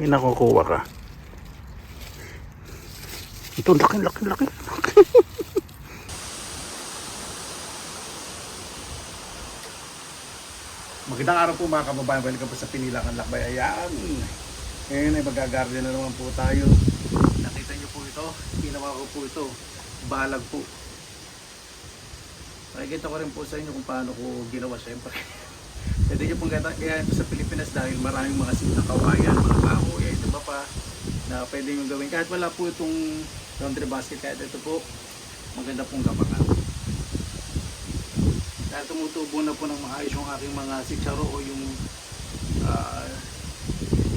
May nakukuha ka. Ito, laki. Magandang araw po mga kababayan. Welcome po sa Pinilakan Lakbay. Ayan. Ngayon ay mag-garden na naman po tayo. Nakita niyo po ito. Ginawa ko po ito. Balag po. Nakikita ko rin po sa inyo kung paano ko ginawa siyempre. Pwede nyo pong kaya ito sa Pilipinas dahil maraming mga kawayan, mga kahoy, ito ba pa na pwede nyo gawin. Kahit wala po itong laundry basket, kahit ito po, maganda pong gapakan. Dahil tumutubo na po ng maayos yung aking mga sitsaro o yung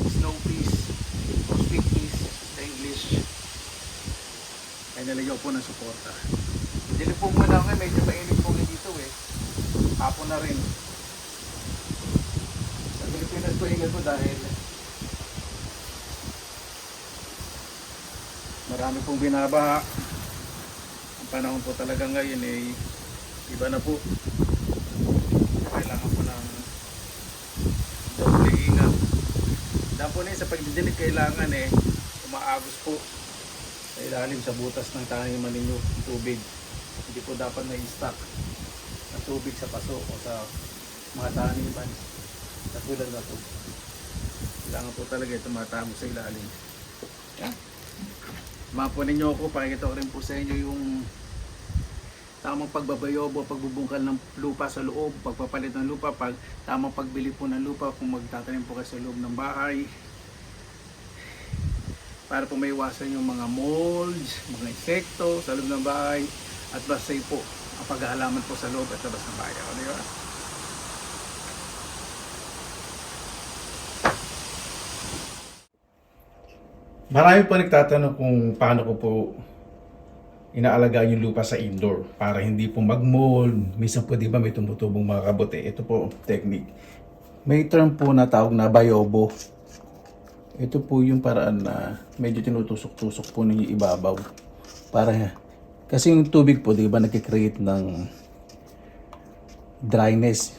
snow peas o sweet peas sa English. Ay nalagyan po ng suporta. Dili po muna ngayon, medyo mainit po dito eh. Hapon na rin. Sa Pilipinas po ingat po dahil marami pong binabaha. Ang panahon po talaga ngayon eh iba na po. Kailangan po ng doble ingat. Dahil po na sa pagdidilig kailangan eh umaagos po sa ilalim sa butas ng taniman ninyo tubig. Hindi po dapat na i-stock ang tubig sa paso o sa mga taniman. Katulad na ito. Kailangan po talaga tumatamo sa ilalim. Yan. Mapunin nyo ako, pakikita ko rin po sa inyo yung tamang pagbabayobo, pagbubungkal ng lupa sa loob, pagpapalit ng lupa, tamang pagbili po ng lupa kung magtatanim po kayo sa loob ng bahay. Para po maiwasan yung mga molds, mga insekto sa loob ng bahay at basta po ang paghahalaman po sa loob at labas ng bahay. O, di ba? Marami po nagtatanong kung paano ko po inaalagaan yung lupa sa indoor para hindi po mag-mold. Minsan po di ba may tumutubong mga kabote. Ito po technique. May term po na tawag na bayobo. Ito po yung paraan na medyo tinutusok-tusok po ninyo ibabaw. Kasi yung tubig po di ba nagkikreate ng dryness.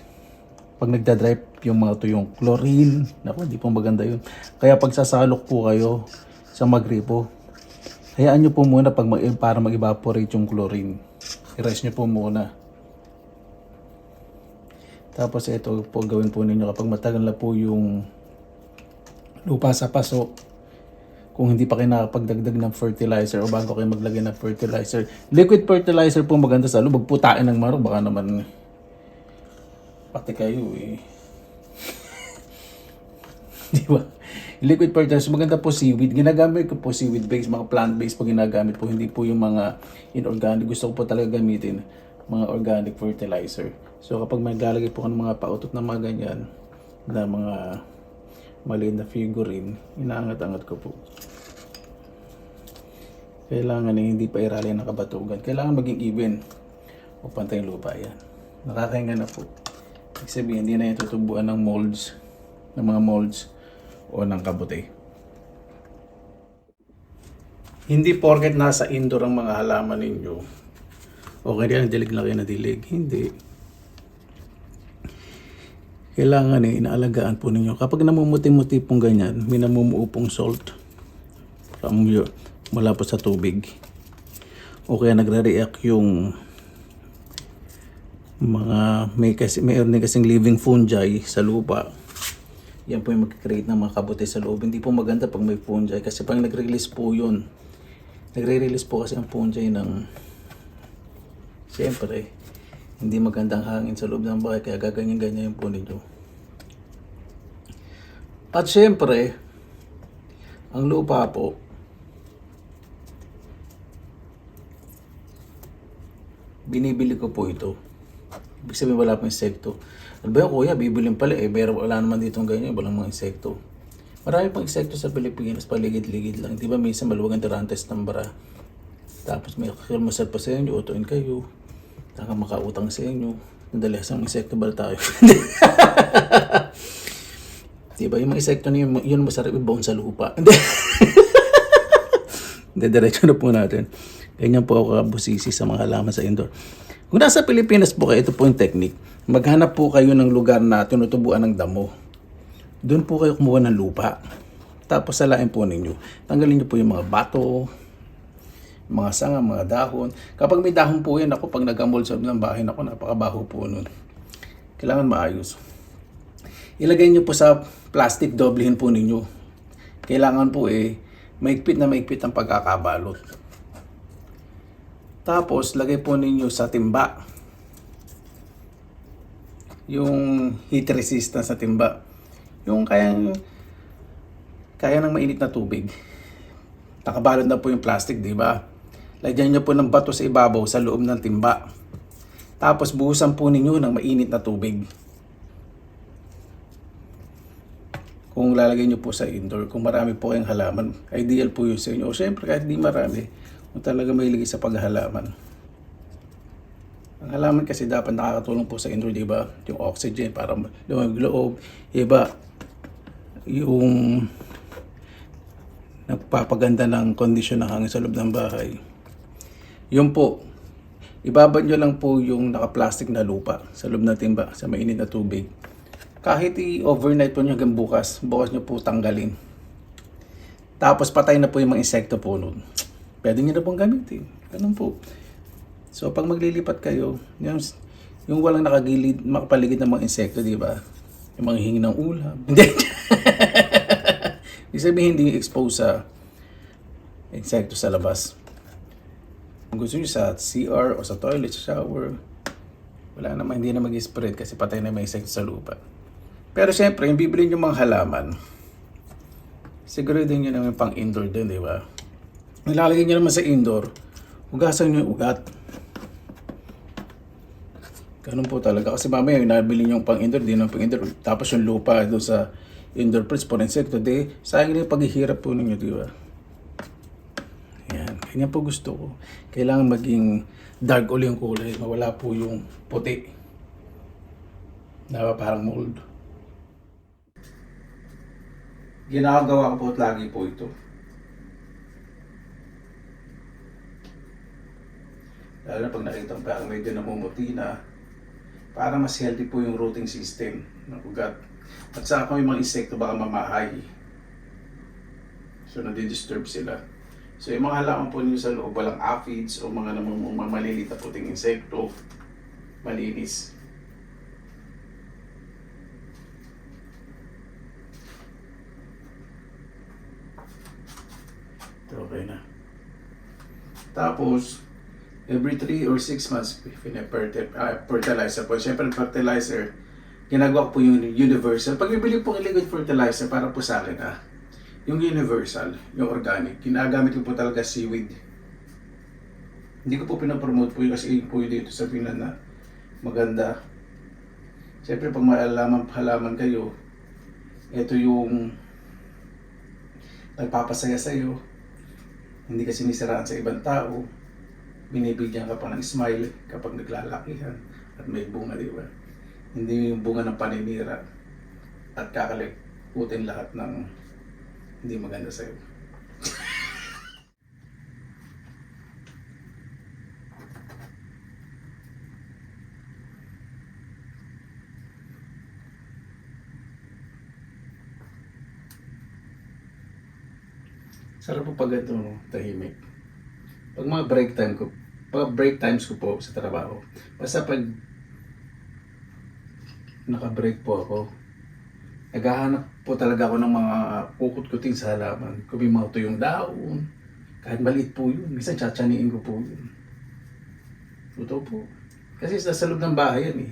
Pag nagda-dry yung mga to yung chlorine, naku, hindi po maganda yun. Kaya pag sasalok po kayo sa magripo, hayaan nyo po muna para mag-evaporate yung chlorine. I-rest nyo po muna. Tapos ito po gawin po ninyo kapag matagal na po yung lupa sa paso. Kung hindi pa kayo nakapagdagdag ng fertilizer o bago kayo maglagay ng fertilizer. Liquid fertilizer po maganda sa loob. Magputain ng marong. Baka naman pati kayo eh. Di ba? Liquid fertilizer, maganda po seaweed. Ginagamit ko po seaweed based, mga plant based po ginagamit po. Hindi po yung mga inorganic. Gusto ko po talaga gamitin mga organic fertilizer. So kapag may lalagay po ng mga pautot na mga ganyan, na mga maliit na figurine, inaangat-angat ko po. Kailangan na hindi pa irali ng kabatugan. Kailangan maging even o pantay lupa yan. Nakakahinga na po. Ibig sabihin, hindi na yung tutubuan ng molds, ng mga molds o ng kabote. Hindi porket nasa indoor ang mga halaman ninyo, okay din, dilig na kayo na dilig. Hindi. Kailangan inaalagaan po ninyo. Kapag namumuti-muti pong ganyan, may namumuo pong salt mula po sa tubig. O kaya nagre-react yung mga mayroon kasing living fungi sa lupa. Yan po yung mag-create ng mga kabote sa loob. Hindi po maganda pag may fungi kasi pag nag-release po yun. Nagre-release po kasi ang fungi ng siyempre hindi magandang hangin sa loob ng bahay kaya gaganyan-ganyan yung po ninyo. At siyempre ang lupa po binibili ko po ito. Ibig sabihin wala pang insekto. Ano ba yun, kuya? Bibilin pala eh. Pero wala naman dito ganyan. Walang mga insekto. Marami pang insekto sa Pilipinas. Paligid-ligid lang. Di ba minsan maluwag ang tarantes ng bara. Tapos may kalmasal pa sa inyo. Utuin kayo. Taka makautang sa inyo. Nadali sa mga insekto ba tayo? Di ba yung mga insekto na yun masarap ibaon sa lupa. Diretso na po natin. Ganyan po ako kabusisi sa mga halaman sa indoor. Kung nasa Pilipinas po kayo, ito po yung technique. Maghanap po kayo ng lugar na tinutubuan ng damo. Doon po kayo kumuha ng lupa. Tapos salain po ninyo. Tanggalin nyo po yung mga bato, mga sanga, mga dahon. Kapag may dahon po yan, ako pag nag-amold sa loob ng bahay, ako napakabaho po nun. Kailangan maayos. Ilagay nyo po sa plastic, doblehin po ninyo. Kailangan po maigpit na maigpit ang pagkakabalot. Tapos, lagay po ninyo sa timba. Yung heat resistance sa timba. Yung kaya ng mainit na tubig. Nakabalot na po yung plastic, di ba? Lagyan nyo po ng bato sa ibabaw sa loob ng timba. Tapos buhusan po ninyo ng mainit na tubig. Kung lalagay nyo po sa indoor, kung marami po kayong halaman, ideal po yun sa inyo. O syempre kahit di marami, kung talaga mahilig sa paghalaman. Ang halaman kasi dapat nakakatulong po sa indoor, di ba? Yung oxygen para lumag-loob. Iba, yung nagpapaganda ng kondisyon ng hangin sa loob ng bahay. Yun po, ibabad nyo lang po yung naka-plastic na lupa sa loob ng timba, sa mainit na tubig. Kahit i-overnight po nyo hanggang bukas nyo po tanggalin. Tapos patay na po yung mga insekto po nun. Pwede nyo na pong gamitin. Ganun po. So pag maglilipat kayo, yung walang nakagilid, makapaligid ng mga insekto, di ba? Yung mga hingi ng ulam. Hindi. Ibig sabihin, hindi expose sa insekto sa labas. Kung gusto nyo sa CR o sa toilet, sa shower, wala naman, hindi na mag-spread kasi patay na may insekto sa lupa. Pero syempre, yung bibili nyo mga halaman, siguro din nyo naman pang indoor din, di ba? Nilalagay nyo naman sa indoor, hugasan nyo yung ugat. Ganun po talaga. Kasi mamaya, yung nabili nyo pang indoor, di naman pang indoor. Tapos yung lupa doon sa indoor place for insekto, di, sayang na yung paghihirap po ninyo, di ba? Yan, ganyan po gusto ko. Kailangan maging dark ulit yung kulay, mawala po yung puti. Na parang mold. Ginagawa ko po lagi po ito. Lalo na pag nakita ko parang medyo namumuti na, para mas healthy po yung rooting system ng ugat. At saka kung yung mga insekto baka mamahay. So nadidisturb sila. So yung mga halaman po ninyo sa loob, walang aphids o mga maliliit na puting insekto, malinis. Ito okay na. Tapos, every 3 or 6 months, fertilizer po. Siyempre, fertilizer, ginagawa ko po yung universal. Pag bibili po ng liquid fertilizer, para po sa akin, yung universal, yung organic, ginagamit ko po talaga seaweed. Hindi ko po pinapromote po yun kasi po yun dito sa Finland na maganda. Siyempre, pag halaman kayo, ito yung nagpapasaya sa'yo. Hindi ka sinisiraan sa ibang tao. Binibigyan ka pa ng smile kapag naglalakihan at may bunga, di ba? Hindi yung bunga ng paninira at kakalikutin lahat ng hindi maganda sa'yo. Sarap po pag ito, tahimik. Pag mga break times ko po sa trabaho, basta pag naka-break po ako, naghahanap po talaga ako ng mga kukut-kuting sa halaman. Kung may mga tuyong daon, kahit maliit po yun, minsan tsatsaniin ko po yun. Totoo po. Kasi sa loob ng bahay yan eh.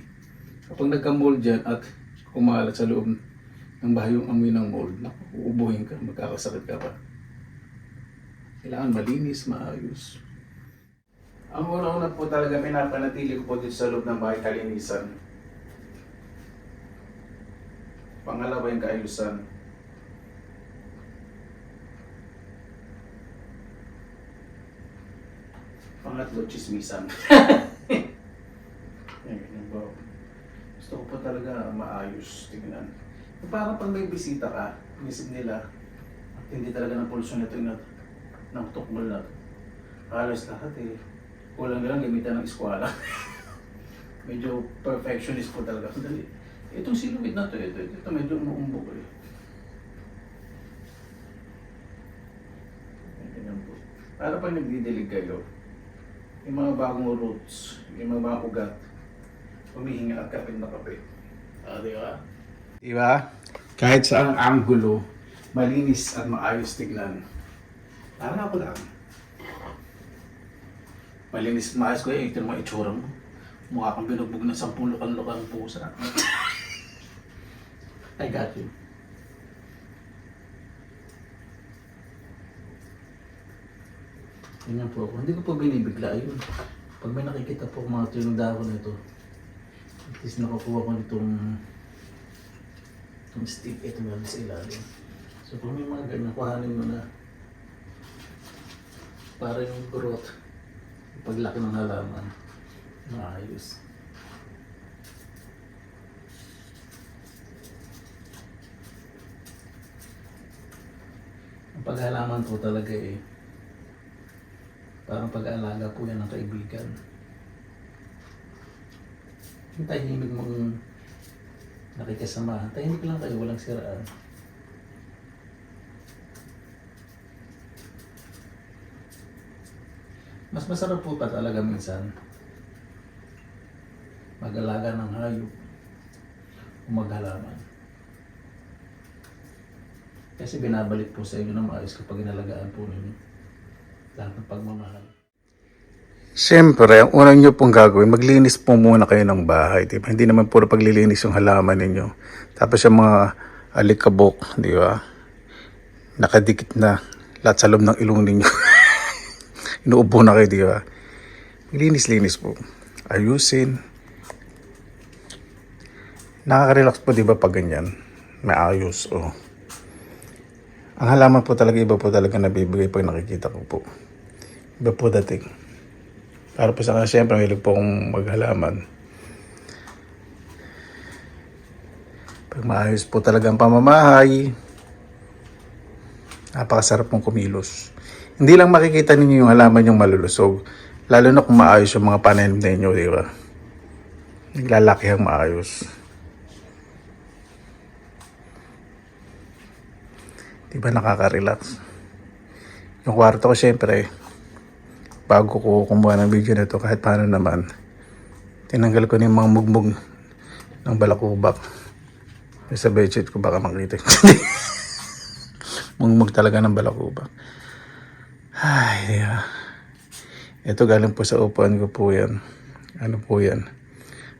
Kapag nagka-mold dyan at kumalat sa loob ng bahay yung amoy ng mold, naku, uubuhin ka, magkakasakit ka pa. Kailangan malinis, maayos. Ang una-una po talaga pinapanatili ko po dito sa loob ng bahay, kalinisan. Pangalawa yung kaayusan. Pangatlo, chismisan. Gusto ko po talaga maayos, tingnan. Parang pag may bisita ka, isip nila, at hindi talaga ng polusyon na ito ng tukmol na ito. Halos lahat eh. Kulang na lang gamitan ng eskwala. Medyo perfectionist po talaga. Itong silhouette na ito medyo umuumbok eh. Para pag nagdidilig kayo, yung mga bagong roots, yung mga ugat, humihinga at kapit na kapit. Di ba? Di ba? Kahit sa ang anggulo, malinis at maayos tignan. Parang ako lang. Malinis at maayos ko ito yung mga itsura mo. Mukha kang binugbog ng 10 lukan-lukan pusa. I got you. Ganyan po ako. Hindi ko po binibigla yun. Pag may nakikita po mga tuyong dahon nito, at least nakakuha ko nitong stick. Ito meron sa ilalim. So kung may mga ganyan, kuhanin mo na para yung growth, paglaki ng halaman, maayos. Ang paghalaman po talaga parang pag-aalaga po yan ng kaibigan. Yung tahimik mong nakikasama, tahimik lang kayo, walang siraan. Mas masarap po pa talaga minsan mag-alaga ng hayop o maghalaman. Kasi binabalik po sa inyo ng maayos kapag inalagaan po ninyo. Lahat ng pagmamahal. Siyempre, ang unang nyo pong gagawin, maglinis po muna kayo ng bahay. Diba? Hindi naman puro paglilinis yung halaman ninyo. Tapos yung mga alikabok, di ba? Nakadikit na lahat sa loob ng ilong ninyo. Inuubo na kayo, di ba? Maglinis-linis po. Ayusin. Nakaka-relax po, di ba, pag ganyan? Maayos, oh. Ang halaman po talaga, iba po talaga nabibigay pag nakikita ko po. Iba po dating. Para po sa kanya, siyempre, mahilig po akong maghalaman. Pag maayos po talaga ang pamamahay, napakasarap pong kumilos. Hindi lang makikita ninyo yung halaman yung malulusog. Lalo na kung maayos yung mga pananim ninyo, di ba? Naglalaki ang maayos. Di ba nakaka-relax? Yung kwarto ko syempre, bago ko kumuha ng video na ito, kahit paano naman, tinanggal ko na yung mga mugmug ng balakubak. Sa bedsheet ko baka makita. Mugmug talaga ng balakubak. Ay, yeah. Ito galing po sa upuan ko po yan. Ano po yan?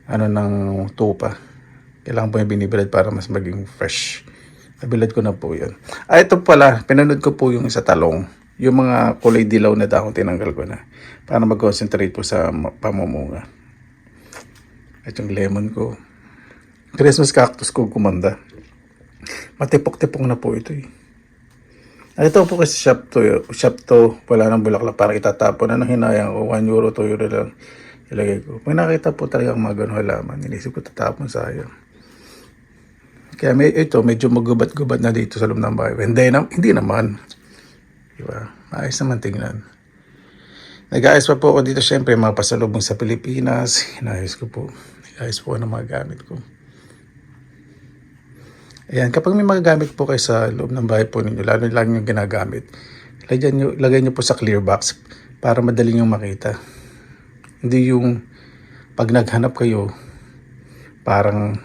Ano ng tupa. Kailangan po yung binibilad para mas maging fresh. Nabilad ko na po yan. Ito pala, pinanood ko po yung isa talong. Yung mga kulay dilaw na dahon, tinanggal ko na. Para mag-concentrate po sa pamumunga. At yung lemon ko. Christmas cactus ko kumanda. Matipok-tipok na po ito eh. Ito po kasi shop to, wala nang bulaklak para itatapon. Anong hinayang ko? 1 euro, 2 euro lang ilagay ko. May nakita po talaga ang mga ganun halaman. Inisip ko tatapon, sayang. Kaya medyo magubat-gubat na dito sa loob ng bahay. Hindi naman. Diba? Maayos naman tingnan. Nag-ayos pa po ako dito. Siyempre, mga pasalubong sa Pilipinas. Inayos ko po. Nag-ayos po ako ng mga gamit ko. Ayan, kapag may mga gamit po kayo sa loob ng bahay po ninyo, lalo lang yung ginagamit, lagay nyo po sa clear box para madali nyo makita. Hindi yung pag naghanap kayo, parang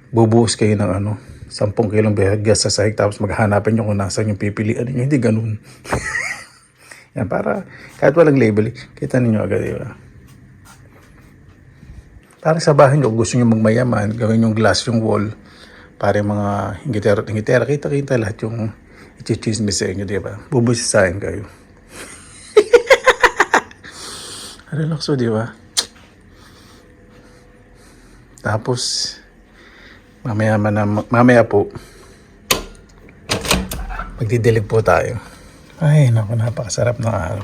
bubuhos kayo ng 10 kilong bigas sa sahig tapos maghanapin nyo kung nasan yung pipilian ninyo. Hindi ganun. Yan, para kahit walang label, kita ninyo agad, diba? Para sa bahay nyo, gusto nyo magmayaman, gawin yung glass yung wall, para yung mga hingitera, kita lahat yung i-chismis sa inyo, diba? Bubusisahin kayo. Relax o, diba? Tapos, mamaya po, magdidilig po tayo. Ay, naku, napakasarap ng araw.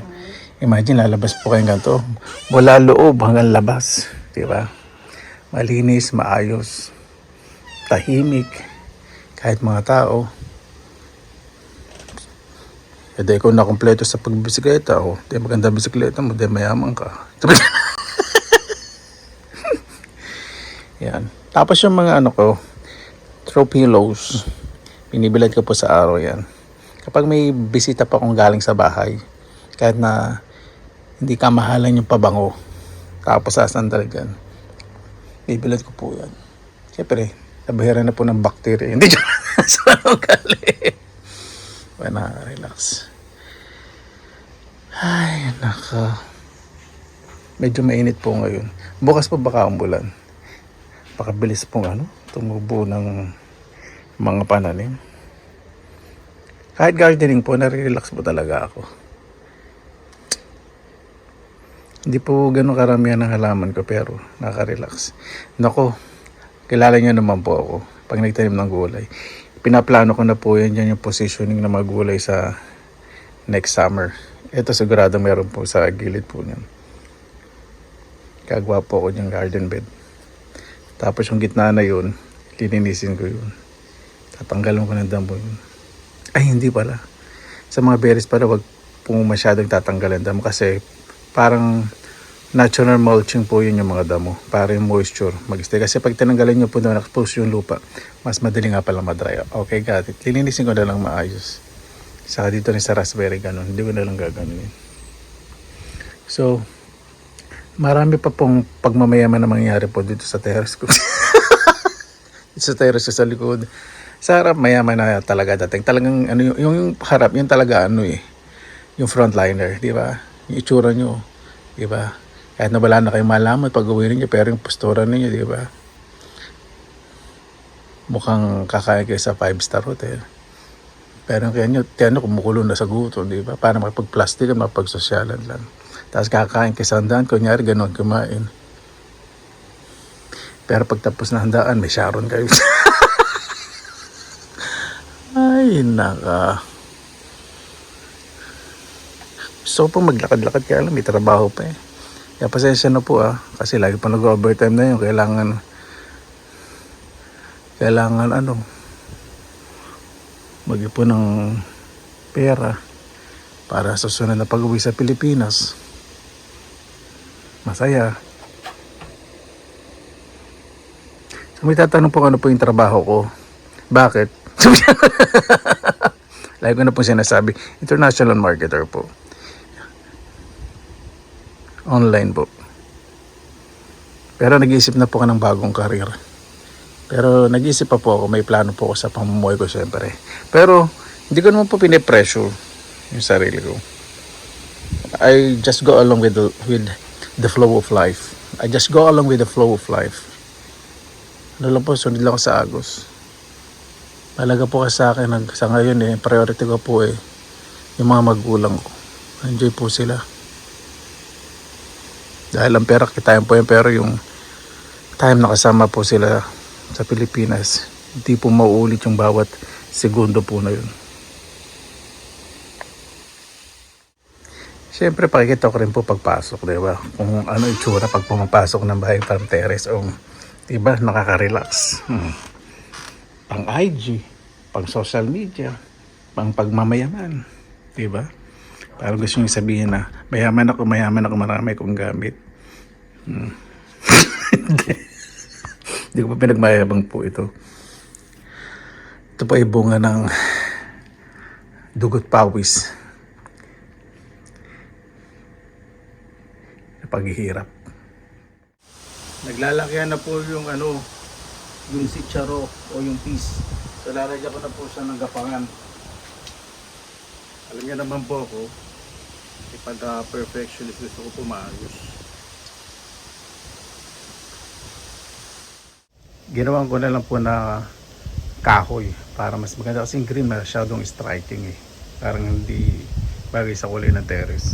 Imagine, lalabas po kayong ganito. Mula loob hanggang labas. Diba? Malinis, maayos, tahimik, kahit mga tao. E di ikaw na kompleto sa pagbisikleta. O, di maganda bisikleta mo, di mayaman ka. Yan. Tapos yung mga throw pillows, binibilad ko po sa araw yan. Kapag may bisita pa akong galing sa bahay, Kahit na hindi kamahalan yung pabango. Tapos sasandaligan. Bibilad ko po yan. Siyempre, nabahiran na po ng bacteria. Hindi dyan. Saan ako galing? Relax. Ay, naka. Medyo mainit po ngayon. Bukas pa baka umulan. Pakabilis pong tumubo ng mga pananim. Kahit gardening po, nare-relax po talaga ako. Hindi po ganun karamihan ng halaman ko pero nakaka-relax. Nako, kilala niyo naman po ako pag nagtanim ng gulay. Pinaplano ko na po yan yung positioning ng mga gulay sa next summer. Ito sigurado meron po sa gilid po niyan. Kagwa po ako yung garden bed. Tapos yung gitna na yun, lininisin ko yun. Tatanggalan ko ng damo yun. Ay, hindi pala. Sa mga berries pala, wag po masyadong tatanggalan damo kasi parang natural mulching po yun yung mga damo. Para yung moisture mag-stay. Kasi pag tinanggalan nyo po na nakapose yung lupa, mas madali nga pala madry. Okay, got it. Lilinisin ko na lang maayos. Saka dito rin sa raspberry, ganun. Hindi ko na lang gaganunin. So, marami pa pong pagmamayaman na mangyayari po dito sa terrace ko. Dito sa terrace ko sa likod. Sa harap, mayaman na talaga dating. Talagang, yung harap, yung talaga, yung frontliner, di ba? Yung itsura nyo, di ba? Kahit na wala na kayong malaman pag uwi niyo, pero yung postura ninyo, di ba? Mukhang kakain kayo sa 5-star hotel. Pero kaya nyo, kumukulo na sa gutom, di ba? Para makapag-plastic at makapag-sosyalan lang. Tapos kakain kayo sa handaan, kunyari ganun kumain. Pero pagtapos na handaan, may Sharon kayo. Ay, naka. So po maglakad-lakad kaya lang, may trabaho pa eh. Kaya pasensya na po kasi lagi pa nag-overtime na yun. Kailangan mag-ipon ng pera para sa susunod na pag-uwi sa Pilipinas. Masaya. So may tatanong po ano po yung trabaho ko. Bakit? Lagi ko na po sinasabi, international marketer po. Online po. Pero nag-iisip na po ka ng bagong career. Pero nag-iisip pa po ako, may plano po ako sa pamumuhay ko syempre. Pero hindi ko naman po pinipressure yung sarili ko. I just go along with the flow of life. I just go along with the flow of life. Ano lang po, sunod lang ako sa Agos. Malaga po kasi sa akin, sa ngayon priority ko po yung mga magulang ko. Enjoy po sila. Dahil ang pera, kitain po yan, pero yung time na kasama po sila sa Pilipinas, hindi po mauulit yung bawat segundo po na yun. Siyempre, pakikita ko rin po pagpasok, di ba? Kung ano itsura pag pumapasok ng bahay Farm Terrace, di ba, nakaka-relax. Pang IG, pang social media, pang pagmamayaman, di ba? Parang gusto nyo sabihin na mayaman ako, marami akong gamit. Hindi ko pa pinagmayabang po ito. Ito po ay bunga ng dugot pawis na paghihirap. Naglalakyan na po yung yung sitsaro o yung peas. So lalagyan ko na po siya ng gapangan. Alam niya naman po ako, pag perfectionist gusto ko po maayos. Ginawan ko na lang po na kahoy para mas maganda kasi yung green masyadong striking Parang hindi bagay sa kulay ng terrace.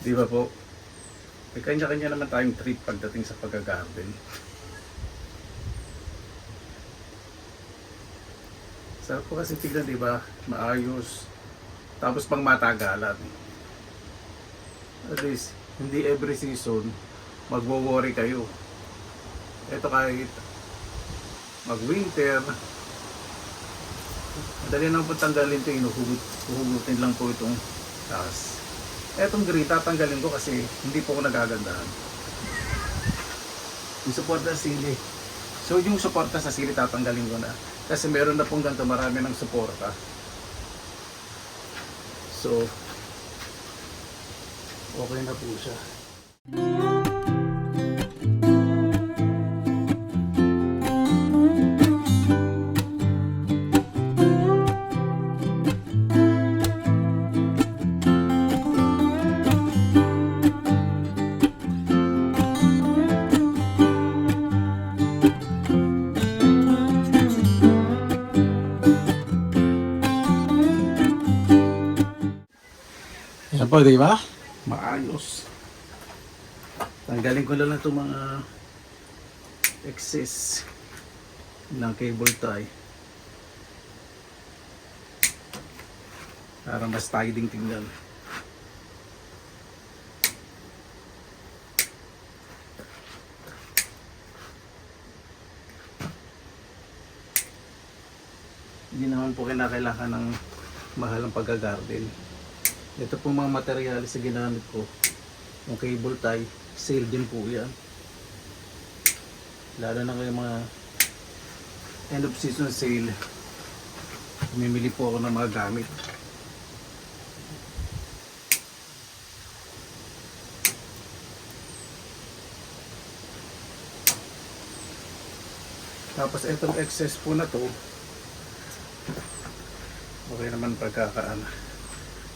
Di ba po? May kanya-kanya naman tayong trip pagdating sa pag-garden. Sarap po kasi tignan, di ba? Maayos. Tapos pang matagalan. At least, hindi every season magwo-worry kayo. Ito kahit mag-winter, Madali lang po tanggalin ito, huhugutin lang po itong taas. Etong green, tatanggalin ko kasi hindi po ako nagagandahan. Yung suporta sa sili. So yung suporta sa sili tatanggalin ko na. Kasi meron na pong ganito, marami ng suporta. So, okay na po siya. Yan po, di ba? Maayos. Tanggalin ko na lang itong mga excess ng cable tie para mas tiding tingnan. Hindi naman po kinakailangan ng mahalang paggagarden. Ito po mga materyales na ginamit ko. Yung cable tie, sale din po yan. Lalo na kayo mga end of season sale. Mimili po ako ng mga gamit. Tapos itong excess po na to, okay naman pagkakaan.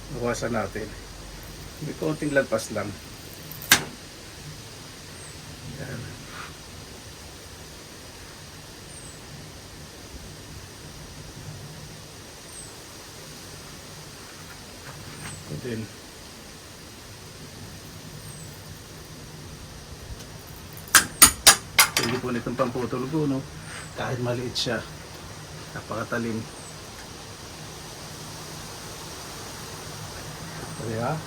Bawasan natin. May konting lagpas lang. Yan. Ito din. Hindi po nitong pamputol ko, no? Kahit maliit siya. Napakatalim. Diba?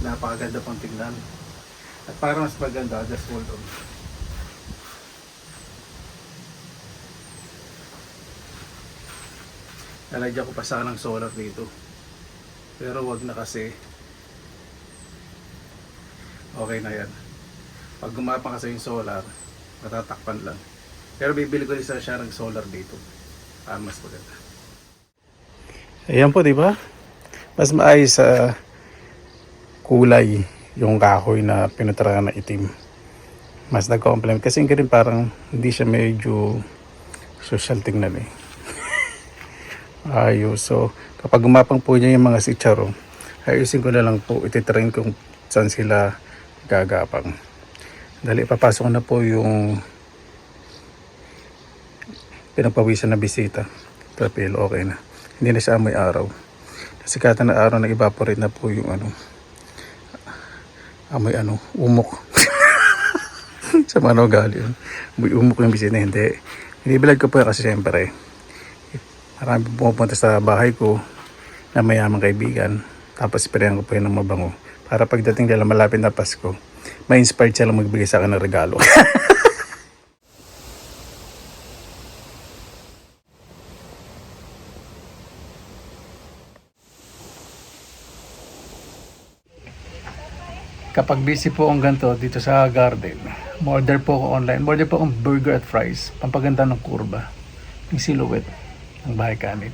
Napakaganda pang tingnan. At para mas maganda, just hold on. Nalagyan ko pa sana ng solar dito. Pero wag na kasi. Okay na yan. Pag gumapang kasi yung solar, matatakpan lang. Pero bibili ko isa siya ng solar dito. Para mas maganda. Ayan po, di ba? Mas maayos sa kulay yung kahoy na pinuturahan na itim. Mas nag-complement kasi rin parang hindi siya medyo social tingnan eh. Ayos. So, kapag gumapang po niya yung mga sitsaro, ayusin ko na lang po, ititrain kung saan sila gagapang. Dali, papasok na po yung pinagpawisan na bisita. Trapil, okay na. Hindi na siya amoy araw. Sikatan na araw, nag-evaporate na po yung amoy umok. Sa mga ugali yun. Amoy umok yung bisita, hindi. Binibilad ko po kasi siyempre, marami pumupunta sa bahay ko na mayamang kaibigan. Tapos sprayan ko po yun ng mabango. Para pagdating nila malapit na Pasko, ma-inspired sila magbigay sa akin ng regalo. Kapag busy po akong ganito dito sa garden, order po ako online. Order po akong burger at fries. Pampaganda ng kurba. Yung silhouette ng bahay kanin.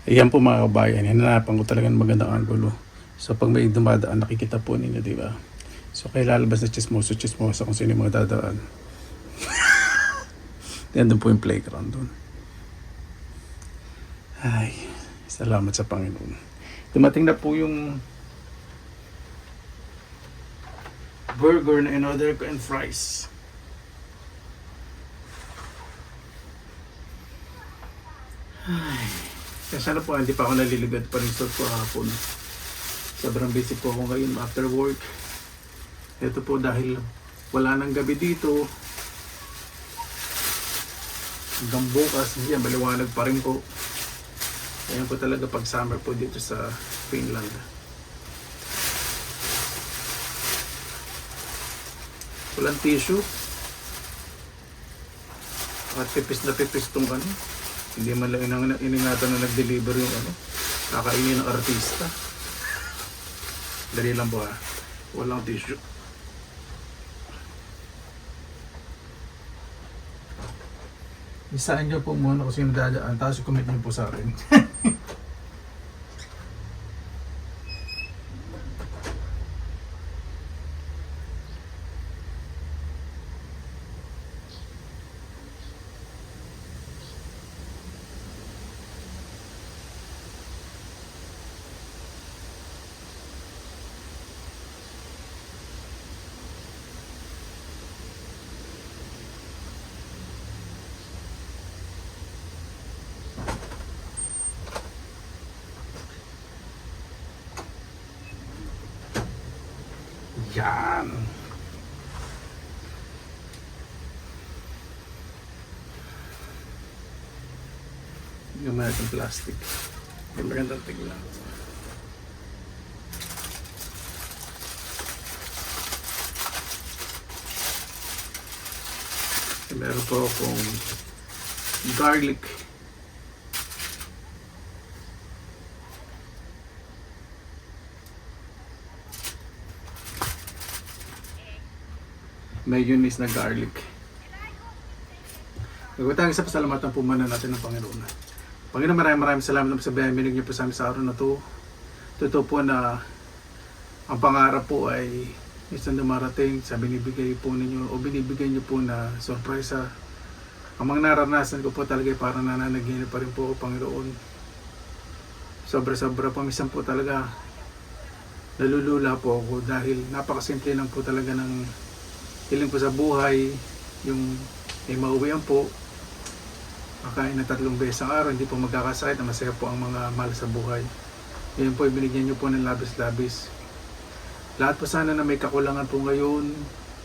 Ayan po mga kabayan, hinanapan ko talaga ng magandang angulo. So pag may dumadaan, nakikita po ninyo, di ba? So kaya lalabas na chismoso kung sino yung mga dadaan. Yan po yung playground doon. Ay, salamat sa Panginoon. Dumating na po yung burger na in-order ko and fries. Ay. Kaya sana po hindi pa ako naliligad pa rin sa hapon. Sobrang busy po ako ngayon after work. Ito po dahil wala nang gabi dito. Hanggang bukas, yan, maliwanag pa rin po. Ayan po talaga pag summer po dito sa Finland. Walang tissue. At pipis na pipis tong ano. Hindi man lang iningatan na nag-deliver yung ano. Kakainin ng artista. Dali lang po ha. Walang tissue. Isaan nyo po muna kung sino dadaan. Tapos comment nyo po sa akin. Yan. Gamay natin plastic. Yung magandang tignan. Meron po akong garlic. Mayonnaise na garlic. Nagwatang isa pasalamatan po muna natin ng Panginoon. Panginoon, maraming salamat sa binig niyo po sa amin sa araw na to. Totoo po na ang pangarap po ay isang dumarating sa binibigay po ninyo o binibigay niyo po na sorpresa. Ang mga naranasan ko po talaga ay parang nananaginip pa rin po ako, Panginoon. Sobra-sobra po. Minsan po talaga nalulula po ako dahil napakasimple lang po talaga ng hiling po sa buhay, yung may mauwian po, makain na 3 beses ang araw, hindi po magkakasakit, na masaya po ang mga mahal sa buhay. Ngayon po, ibinigyan nyo po ng labis-labis. Lahat po sana na may kakulangan po ngayon,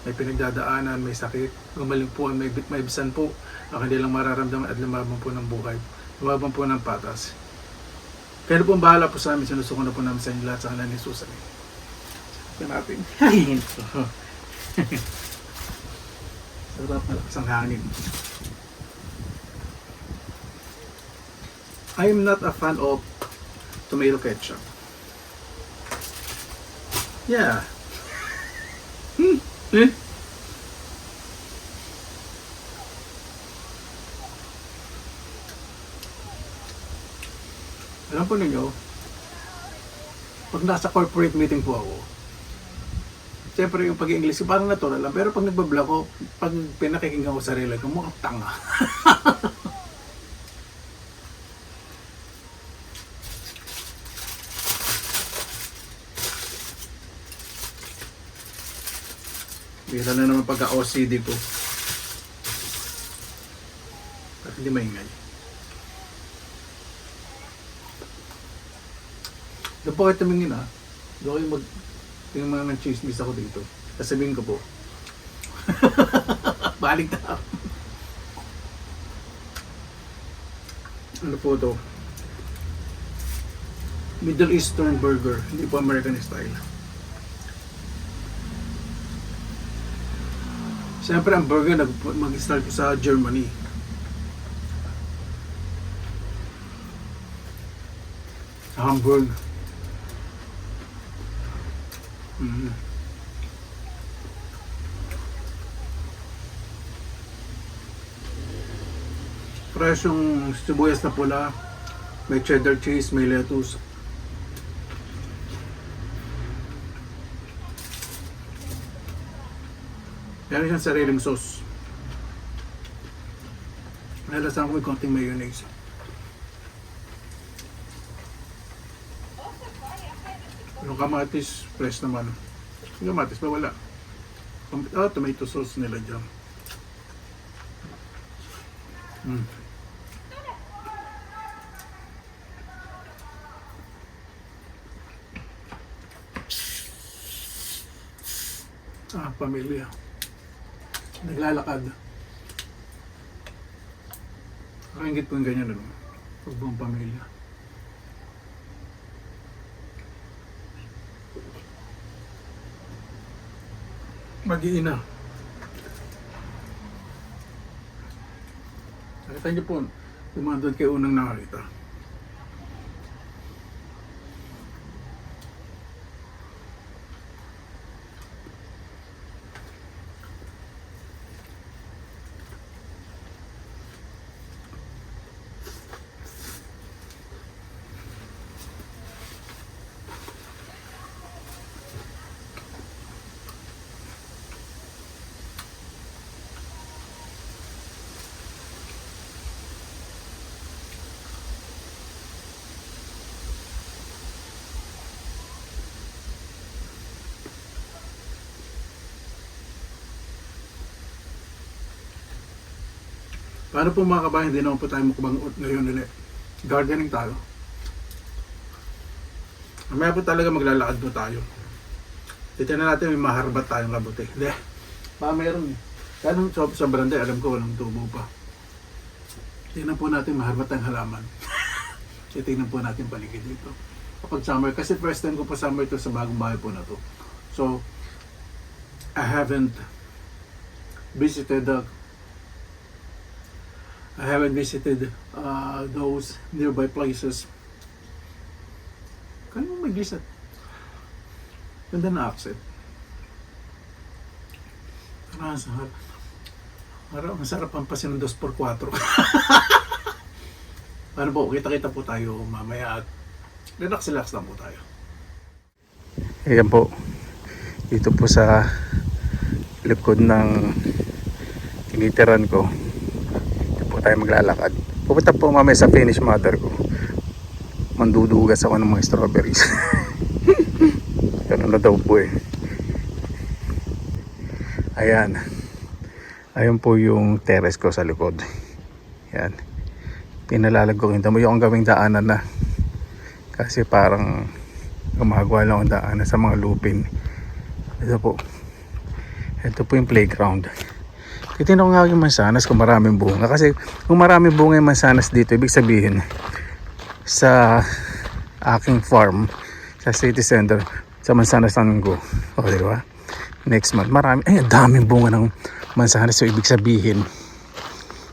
may pinagdadaanan, may sakit, gumaling po, may bisan po, ang kanilang mararamdaman at lumaban po ng buhay. Lumaban po ng patas. Kaya po ang bahala po sa amin, sinusuko na po namin sa inyo lahat sa kanan ni Susan. Yan natin. Sarap na lakas ang hangin. I am not a fan of tomato ketchup. Yeah. Alam po ninyo, pag nasa corporate meeting po ako, siyempre yung pag-English parang natural lang, pero pag nagbablog ko, pag pinakikinggan ko sarili ko, mukhang tanga. Bira na naman pagka-OCD ko. At hindi maingay. Doon po kayo tumingin ha. Doon kayo yung mga chismis ako dito. Sasabihin ko po. Balik na. Ano po to? Middle Eastern burger. Hindi po American style. Siyempre ang burger mag-start ko sa Germany. Hamburg. Fresh yung sibuyas na pula, may cheddar cheese, may lettuce. Meron siyang sariling sauce. Nalasan ko may konting mayonnaise. Yung kamatis, fresh naman. Yung kamatis ba wala? Tomato sauce nila dyan. pamilya. Naglalakad. Nakingit po yung ganyan, ano? Pag buong pamilya. Mag-iina. Nakita niyo po, yung mga doon kayo unang nakakita. Paano po mga kabayan, hindi naman po tayo mukbang ngayon ulit. Gardening tayo. Mamaya po talaga maglalakad po tayo. Titignan natin may maharbat tayong kabuti. Hindi. Baka meron eh. Kaya sa barangay, alam ko walang tubo pa. Tingnan po natin maharbat ang halaman. Titignan po natin paligid dito. Kapag summer, kasi first time ko pa summer ito sa bagong bahay po na to. So, I haven't visited those nearby places. Kaya mo mag-visit. Ganda na accent. Masarap ang pasin ng 2x4. Paano po? Kita-kita po tayo mamaya at relax lang po tayo. Ayan po. Dito po sa likod ng tinitiran ko. Tayo maglalakad. Pupunta po mamaya sa Finnish mother ko. Mandudugas ako ng mga strawberries. Ganun na daw po eh. Ayan. Ayan po yung terrace ko sa likod. Ayan. Pinalalag ko rin. Tamo yung gawing daanan na. Kasi parang gumagawa lang ang daanan sa mga lupin. Ito po. Ito po yung playground. Titignan ko nga yung mansanas kung maraming bunga. Kasi kung maraming bunga yung mansanas dito, ibig sabihin sa aking farm, sa city center, sa mansanas Tanggo. O, di ba? Next month, marami. Ay, daming bunga ng mansanas. So, ibig sabihin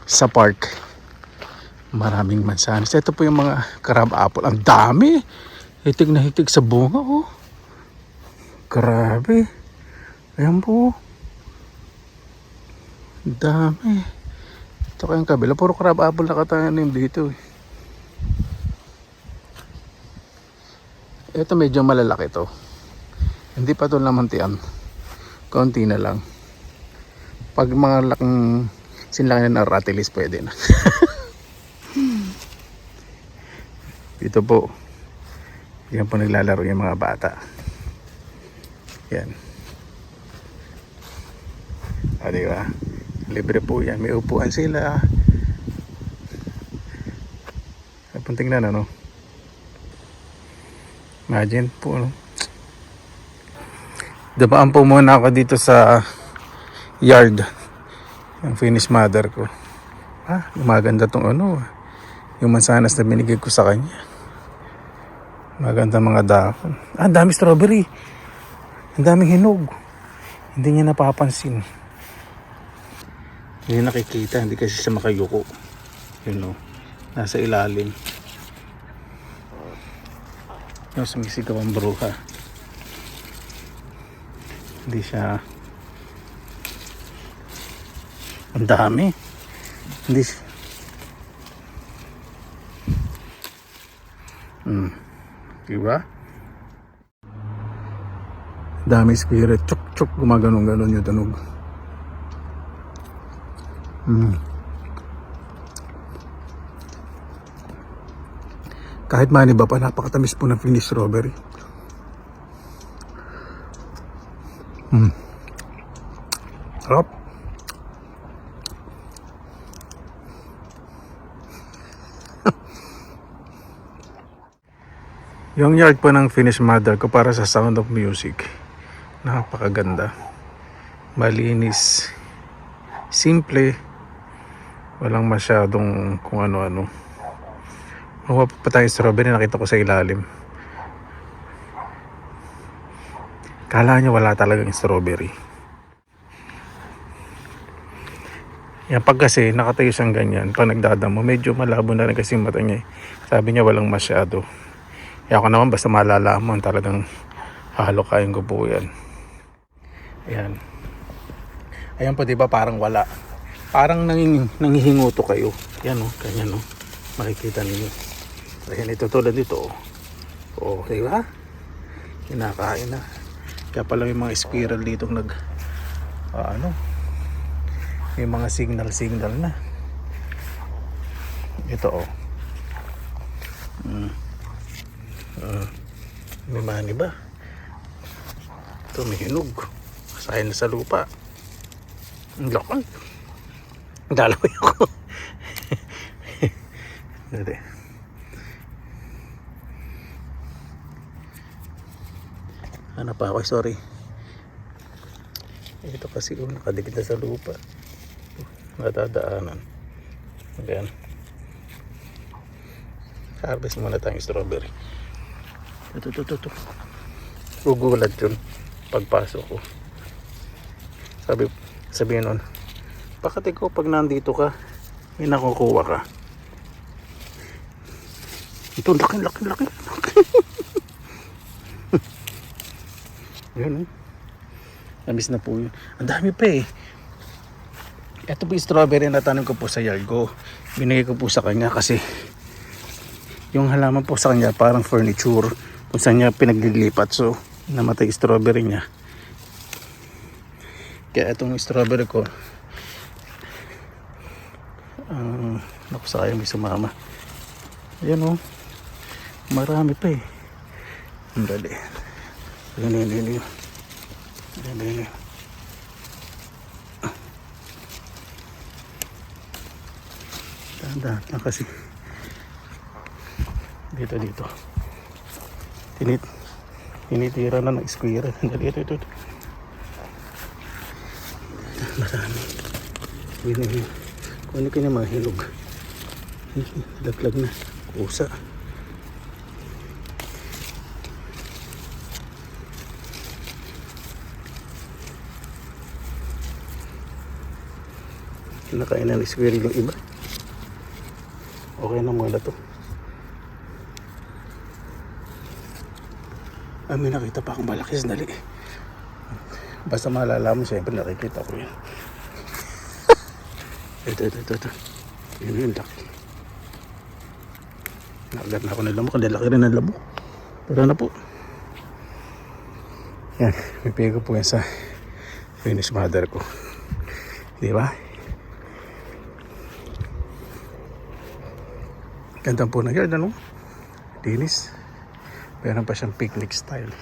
sa park, maraming mansanas. Ito po yung mga crab apple. Ang dami. Hitig na hitig sa bunga, oh. Grabe. Ayan po. Dami. Ito kayong kabila. Puro crab apple nakatanim dito eh. Ito medyo malalaki to. Hindi pa ito namantian. Konti na lang. Pag mga laking sinlaki na ratilis pwede na. Dito po. Yan po naglalaro yung mga bata. Yan. O, diba? Libre po yan. May upuan sila. Punting na, ano? Imagine po, no? Dumaan po muna ako dito sa yard. Yung Finnish mother ko. Maganda tong ano. Yung mansanas na binigay ko sa kanya. Maganda mga dahon. Ang dami strawberry. Ang daming hinog. Hindi niya napapansin. Hindi nakikita, hindi kasi siya makayuko. You know, nasa ilalim. Yung sumisigaw ang bruha. Hindi siya. Ang dami. Hindi siya. Diba? Dami spirit. Chuk chuk, gumaganong-ganon yung tunog. Kahit maniba pa, napakatamis po ng Finnish strawberry. Sarap. Yung yard po ng Finnish mother ko para sa Sound of Music. Napakaganda. Malinis. Simple. Walang masyadong kung ano-ano. Makuha pa tayong strawberry, nakita ko sa ilalim. Kala niya wala talagang strawberry. Yan, pag kasi nakatayo siyang ganyan, pag nagdadamo, medyo malabo na rin kasi yung mata niya. Sabi niya walang masyado. Kaya ako naman basta malalaman, talagang halokain ko po yan. Ayan. Ayan po, diba parang wala. Parang nangihinguto kayo. Yan o, ganyan o. Makikita ninyo. Ayan, ito tulad dito o. O, diba? Kinakain na. Kaya pala may mga squirrel dito may mga signal na. Ito o. May mani ba? Ito may hinog. Kasahin na sa lupa. Ang laki. Dalaway ako. Dali. Ano pa ako? Sorry. Ito kasi nakadikit na sa lupa. Natadaanan. Ayan. Harvest muna tayong strawberry. Ito. Gugulat yun pagpasok ko. Sabihin nun, bakit ikaw pag nandito ka, may nakukuha ka? Ito, laki. Yun, namis na po yun. Ang dami pa eh. Ito po yung strawberry na tanong ko po sa yard ko. Binigay ko po sa kanya kasi yung halaman po sa kanya parang furniture kung saan niya pinaglilipat. So, namatay yung strawberry niya. Kaya itong strawberry ko, naku, sayang may sumama. Ayan o. Marami pa eh. Ang dali. Ayan. Tanda na kasi. Dito. Tinitira na ng squirrel. Ito. Marami. Yun. Kunin ko niya mga hinog. Laglag na. Kusa. Kinakain na ng squirrel yung iba. Okay na muna to. May nakita pa akong malaki. Dali. Basta malalaman, siyempre nakikita ko yan. Ito. Yun, laki. Nakagat na ako ng lamok. Hindi, laki rin ng lamok. Pero na po. Yan, pipigay ko po yan sa Finnish mother ko. Di ba? Ganda po ng yard, ano? Linis. Meron pa siyang picnic style.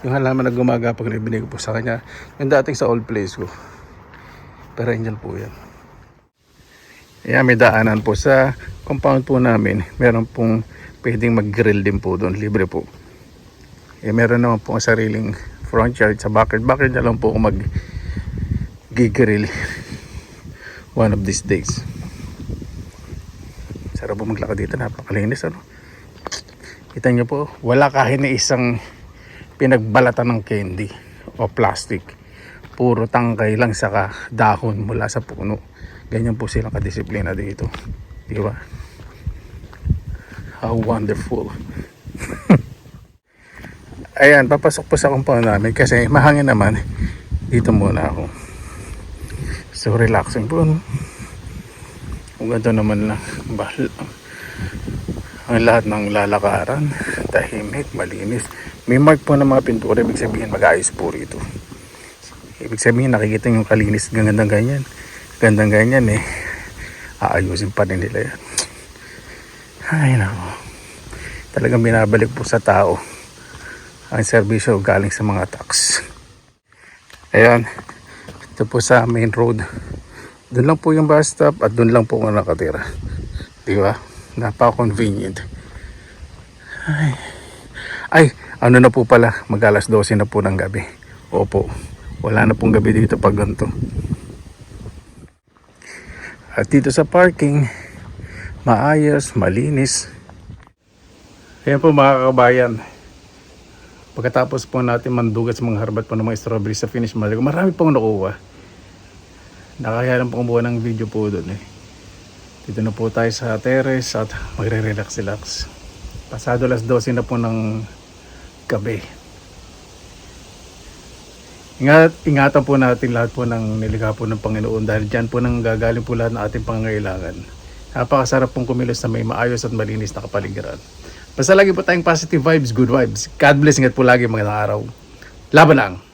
Yung halaman na gumagapag na ibinigay ko po sa kanya, yung dating sa old place ko. Pero andyan po yan. Ayan, may daanan po sa compound po namin. Meron pong pwedeng mag-grill din po doon. Libre po. Meron naman po ang sariling front yard sa backyard. Backyard na lang po ako mag-grill one of these days. Sarap po maglakad dito. Napakalinis, ano? Kita nyo po, wala kahit na isang pinagbalatan ng candy o plastic. Puro tangkay lang saka dahon mula sa puno. Ganyan po silang kadisiplina dito. Di ba? How wonderful. Ayan, papasok po sa compound namin kasi mahangin naman. Dito muna ako. So relaxing po, no? Kung ganda naman lang. Ang lahat ng lalakaran, tahimik, malinis. May mark po ng mga pintura, ibig sabihin mag-ayos po rito. Ibig sabihin nakikita yung kalinis, gandang ganyan. Gandang ganyan eh. Aayusin pa rin nila yan. Ay nako. Talagang binabalik po sa tao ang serbisyo galing sa mga tax. Ayan. Ito po sa main road. Doon lang po yung bus stop at doon lang po ako nakatira. Di ba? Napaka-convenient. Ay, ano na po pala, mag-alas 12 na po ng gabi. Opo, wala na pong gabi dito pag ganito. At dito sa parking, maayos, malinis. Ayan po mga kabayan. Pagkatapos po natin mandugat sa mga harbat po ng mga strawberry sa finish mall, marami pong nakuha. Nakakaya lang po kumuha ng video po doon eh. Dito na po tayo sa terrace at magre-relax-relax. Pasado alas 12 na po ng gabi. Ingatan po natin lahat po ng nilikha po ng Panginoon dahil dyan po nang gagaling po lahat ng ating pangangailangan. Napakasarap pong kumilos na may maayos at malinis na kapaligiran. Basta lagi po tayong positive vibes, good vibes. God bless, ingat po lagi, magandang araw. Laban lang!